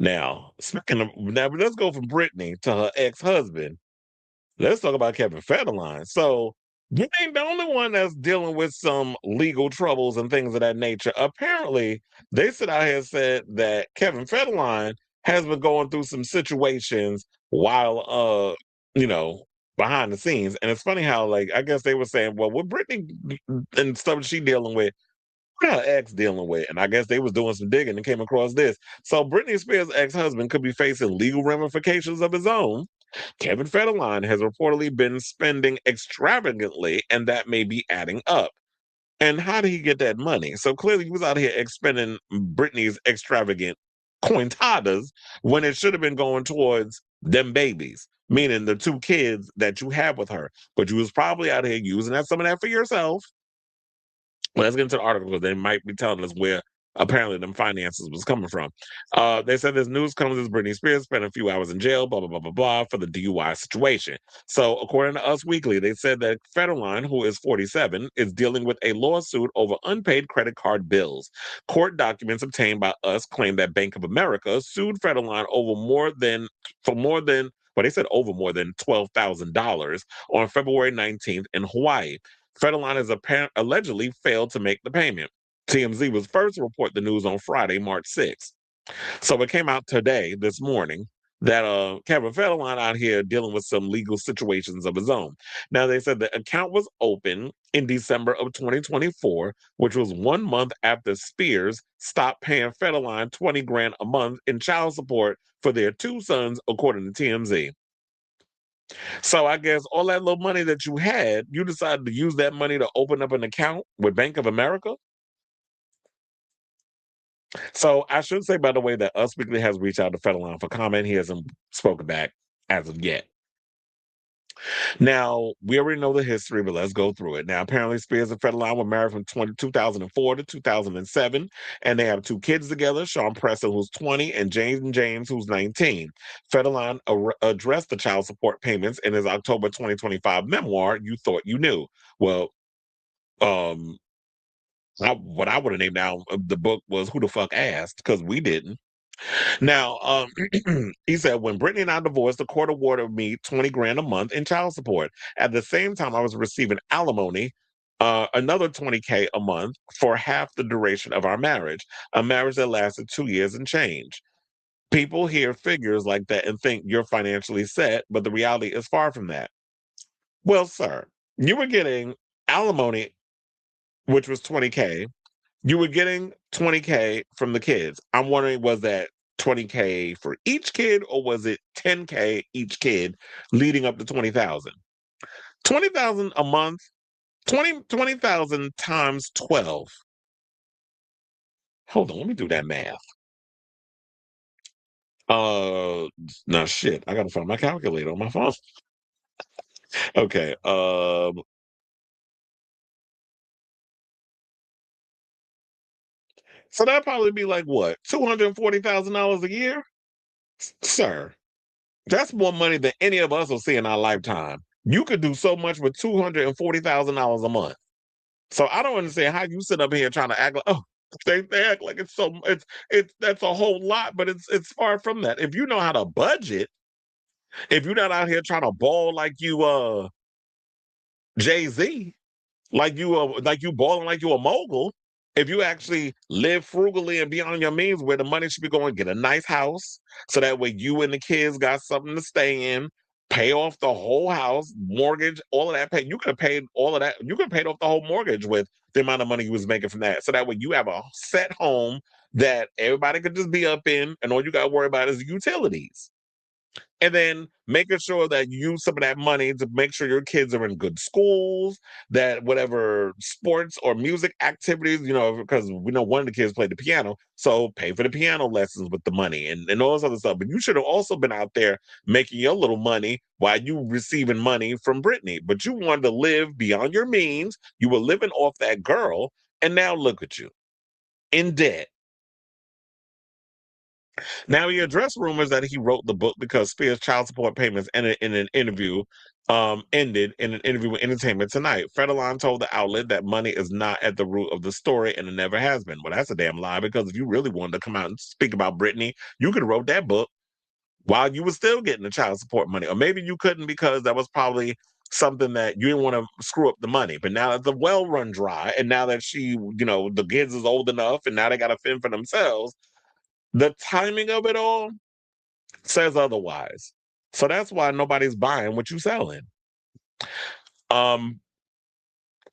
Now, let's go from Britney to her ex-husband. Let's talk about Kevin Federline. So, you ain't the only one that's dealing with some legal troubles and things of that nature. Apparently, they sit out here and said that Kevin Federline has been going through some situations while, you know, behind the scenes. And it's funny how, like, I guess they were saying, well, what Brittany and stuff she dealing with, what her ex dealing with? And I guess they was doing some digging and came across this. So, Britney Spears' ex-husband could be facing legal ramifications of his own. Kevin Federline has reportedly been spending extravagantly, and that may be adding up. And how did he get that money? So clearly, he was out here expending Britney's extravagant cointadas when it should have been going towards them babies, meaning the two kids that you have with her. But you was probably out here using some of that for yourself. Well, let's get into the article because they might be telling us where apparently them finances was coming from. They said this news comes as Britney Spears spent a few hours in jail, blah, blah, blah, blah, blah, for the DUI situation. So, according to Us Weekly, they said that Federline, who is 47, is dealing with a lawsuit over unpaid credit card bills. Court documents obtained by Us claim that Bank of America sued Federline well, they said over more than $12,000 on February 19th in Hawaii. Federline has allegedly failed to make the payment. TMZ was first to report the news on Friday, March 6th. So it came out today, this morning, that Kevin Federline out here dealing with some legal situations of his own. Now, they said the account was open in December of 2024, which was 1 month after Spears stopped paying Federline 20 grand a month in child support for their two sons, according to TMZ. So I guess all that little money that you had, you decided to use that money to open up an account with Bank of America. So I should say, by the way, that Us Weekly has reached out to Federline for comment. He hasn't spoken back as of yet. Now, we already know the history, but let's go through it. Now, apparently, Spears and Federline were married from 2004 to 2007, and they have two kids together, Sean Preston, who's 20, and James, who's 19. Federline addressed the child support payments in his October 2025 memoir, You Thought You Knew. Well, um, what I would have named now the book was Who the Fuck Asked, because we didn't. Now, he said, when Brittany and I divorced, the court awarded me 20 grand a month in child support. At the same time, I was receiving alimony, another 20K a month for half the duration of our marriage, a marriage that lasted 2 years and change. People hear figures like that and think you're financially set, but the reality is far from that. Well, sir, you were getting alimony, which was 20K. You were getting 20K from the kids. I'm wondering, was that 20K for each kid or was it 10K each kid leading up to 20,000? 20,000 a month, 20,000 times 12. Hold on, let me do that math. Uh no shit. I gotta find my calculator on my phone. Okay. So that'd probably be like what, $240,000 a year? Sir. That's more money than any of us will see in our lifetime. You could do so much with $240,000 a month. So I don't understand how you sit up here trying to act like, oh, they act like it's that's a whole lot, but it's far from that. If you know how to budget, if you're not out here trying to ball like you Jay-Z, like you balling like you a mogul, if you actually live frugally and beyond your means, where the money should be going, get a nice house so that way you and the kids got something to stay in, pay off the whole house, mortgage, all of that. You could have paid all of that. You could have paid off the whole mortgage with the amount of money you was making from that. So that way you have a set home that everybody could just be up in, and all you got to worry about is utilities, and then making sure that you use some of that money to make sure your kids are in good schools, that whatever sports or music activities, because we know one of the kids played the piano, so pay for the piano lessons with the money and all this other stuff. But you should have also been out there making your little money while you receiving money from Britney. But you wanted to live beyond your means. You were living off that girl, and now look at you in debt. Now he addressed rumors that he wrote the book because Spears' child support payments in an interview ended in an interview with Entertainment Tonight. Federline told the outlet that money is not at the root of the story and it never has been. Well, that's a damn lie, because if you really wanted to come out and speak about Britney, you could have wrote that book while you were still getting the child support money. Or maybe you couldn't because that was probably something that you didn't want to screw up the money. But now that the well run dry, and now that the kids is old enough and now they got to fend for themselves, the timing of it all says otherwise. So that's why nobody's buying what you're selling. Um,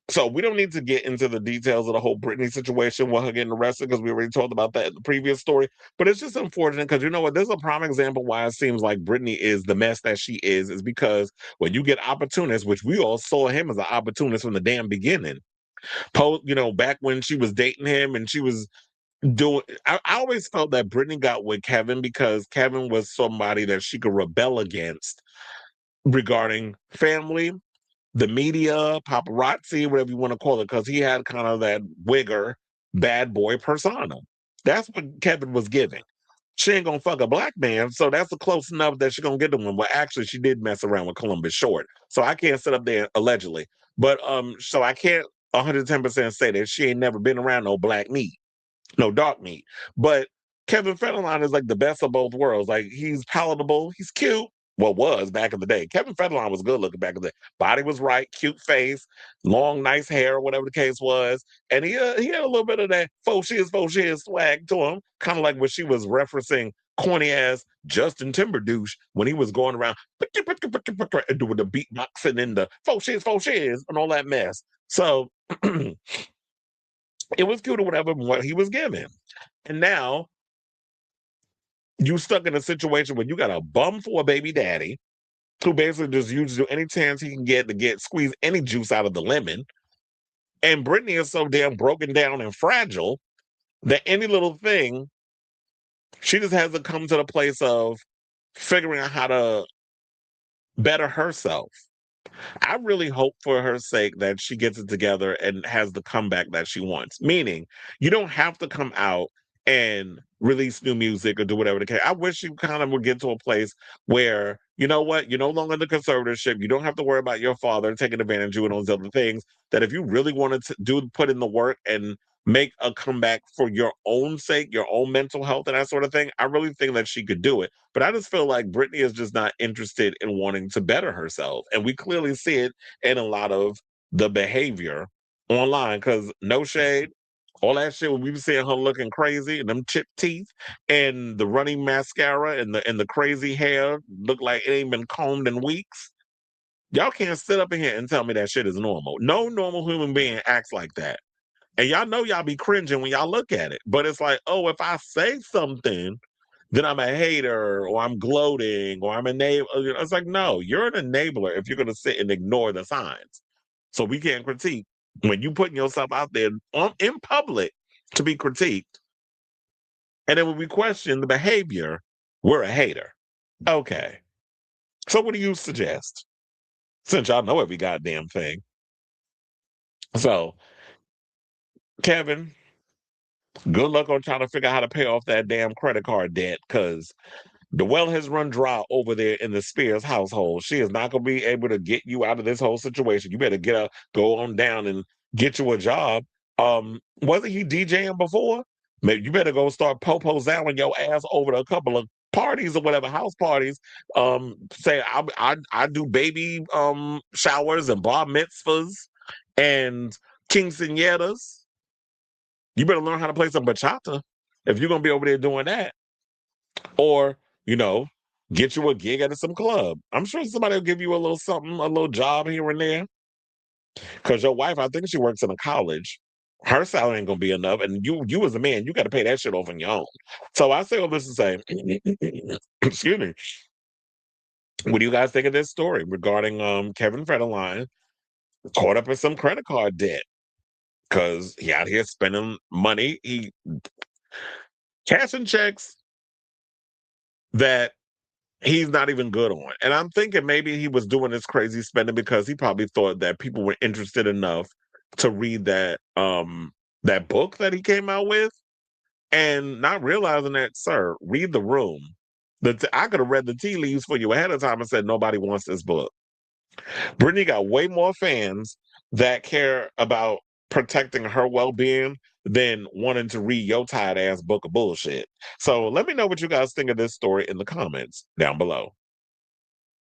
so we don't need to get into the details of the whole Britney situation with her getting arrested, because we already talked about that in the previous story. But it's just unfortunate because you know what? There's a prime example why it seems like Britney is the mess that she is because when you get opportunists, which we all saw him as an opportunist from the damn beginning. Back when she was dating him and she was doing, I always felt that Britney got with Kevin because Kevin was somebody that she could rebel against regarding family, the media, paparazzi, whatever you want to call it, because he had kind of that wigger bad boy persona. That's what Kevin was giving. She ain't gonna fuck a black man, so that's close enough that she's gonna get to one. Well, actually, she did mess around with Columbus Short, so I can't sit up there allegedly. But so I can't 110% say that she ain't never been around no black meat, no dark meat. But Kevin Federline is like the best of both worlds. Like, he's palatable, he's cute. Well, was back in the day. Kevin Federline was good looking back in the day. Body was right, cute face, long, nice hair, whatever the case was. And he had a little bit of that faux shiz swag to him, kind of like when she was referencing corny ass Justin Timberduche when he was going around and doing the beatboxing and the faux shiz, and all that mess. So it was cute or whatever what he was giving. And now you stuck in a situation where you got a bum for a baby daddy who basically just uses any chance he can get to squeeze any juice out of the lemon. And Brittany is so damn broken down and fragile that any little thing, she just has to come to the place of figuring out how to better herself. I really hope for her sake that she gets it together and has the comeback that she wants. Meaning, you don't have to come out and release new music or do whatever the case. I wish you kind of would get to a place where, you know what, you're no longer in the conservatorship. You don't have to worry about your father taking advantage of you and those other things. That if you really wanted to put in the work and make a comeback for your own sake, your own mental health and that sort of thing, I really think that she could do it. But I just feel like Britney is just not interested in wanting to better herself. And we clearly see it in a lot of the behavior online, because no shade, all that shit when we were seeing her looking crazy and them chipped teeth and the running mascara and the crazy hair look like it ain't been combed in weeks. Y'all can't sit up in here and tell me that shit is normal. No normal human being acts like that. And y'all know y'all be cringing when y'all look at it. But it's like, oh, if I say something, then I'm a hater or I'm gloating or I'm a enabler. It's like, no, you're an enabler if you're going to sit and ignore the signs. So we can't critique. When you putting yourself out there in public to be critiqued, and then when we question the behavior, we're a hater. Okay. So what do you suggest? Since y'all know every goddamn thing. So, Kevin, good luck on trying to figure out how to pay off that damn credit card debt, because the well has run dry over there in the Spears household. She is not going to be able to get you out of this whole situation. You better go on down and get you a job. Wasn't he DJing before? Maybe you better go start popozaling your ass over to a couple of parties or whatever, house parties. Say I do baby showers and bar mitzvahs and quinceañeras. You better learn how to play some bachata if you're gonna be over there doing that. Or, get you a gig at some club. I'm sure somebody will give you a little something, a little job here and there. Because your wife, I think she works in a college. Her salary ain't gonna be enough. And you as a man, you gotta pay that shit off on your own. So I say all this to say, excuse me. What do you guys think of this story regarding Kevin Federline caught up in some credit card debt? Because he out here spending money, he cashing checks that he's not even good on. And I'm thinking maybe he was doing this crazy spending because he probably thought that people were interested enough to read that book that he came out with. and not realizing that, sir, read the room. I could have read the tea leaves for you ahead of time and said nobody wants this book. Brittany got way more fans that care about protecting her well-being than wanting to read your tired ass book of bullshit. So let me know what you guys think of this story in the comments down below.